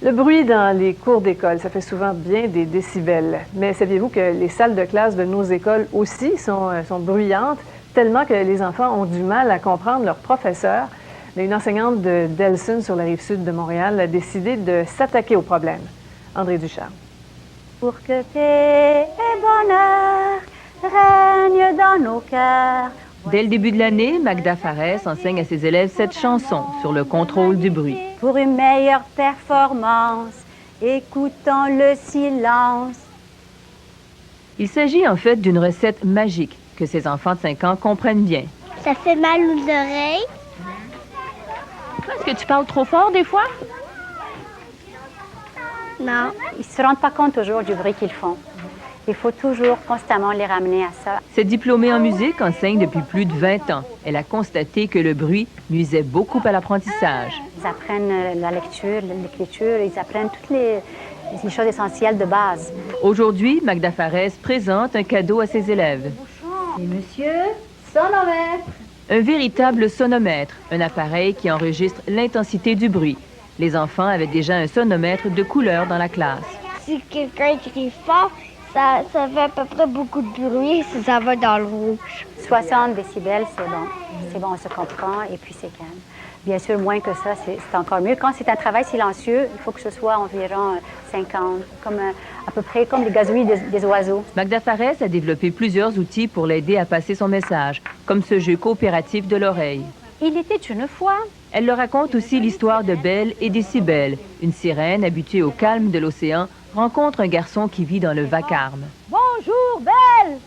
Le bruit dans les cours d'école, ça fait souvent bien des décibels. Mais saviez-vous que les salles de classe de nos écoles aussi sont bruyantes, tellement que les enfants ont du mal à comprendre leurs professeurs? Une enseignante de Delson, sur la rive sud de Montréal, a décidé de s'attaquer au problème. André Ducharme. Pour que paix et bonheur règnent dans nos cœurs. Dès le début de l'année, Magda Fares enseigne à ses élèves cette chanson sur le contrôle du bruit. Pour une meilleure performance, écoutons le silence. Il s'agit en fait d'une recette magique que ces enfants de 5 ans comprennent bien. Ça fait mal aux oreilles. Est-ce que tu parles trop fort des fois? Non. Ils ne se rendent pas compte toujours du bruit qu'ils font. Il faut toujours constamment les ramener à ça. Cette diplômée en musique enseigne depuis plus de 20 ans. Elle a constaté que le bruit nuisait beaucoup à l'apprentissage. Ils apprennent la lecture, l'écriture, ils apprennent toutes les choses essentielles de base. Aujourd'hui, Magda Fares présente un cadeau à ses élèves. Et monsieur, sonomètre. Un véritable sonomètre, un appareil qui enregistre l'intensité du bruit. Les enfants avaient déjà un sonomètre de couleur dans la classe. Si quelqu'un crie fort, ça fait à peu près beaucoup de bruit si ça va dans le rouge. 60 décibels, c'est bon. C'est bon, on se comprend et puis c'est calme. Bien sûr, moins que ça, c'est encore mieux. Quand c'est un travail silencieux, il faut que ce soit environ 50, à peu près comme les gazouillis des oiseaux. Magda Fares a développé plusieurs outils pour l'aider à passer son message, comme ce jeu coopératif de l'oreille. Il était une fois. Elle leur raconte aussi l'histoire de Belle et Décibel. Une sirène habituée au calme de l'océan rencontre un garçon qui vit dans le vacarme. Bonjour, Belle!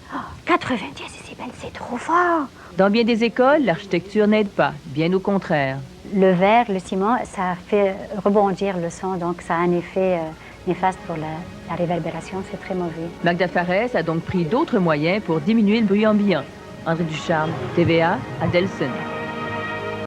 90 décibels, c'est trop fort! Dans bien des écoles, l'architecture n'aide pas, bien au contraire. Le verre, le ciment, ça fait rebondir le son, donc ça a un effet néfaste pour la réverbération, c'est très mauvais. Magda Fares a donc pris d'autres moyens pour diminuer le bruit ambiant. André Ducharme, TVA, à Delson.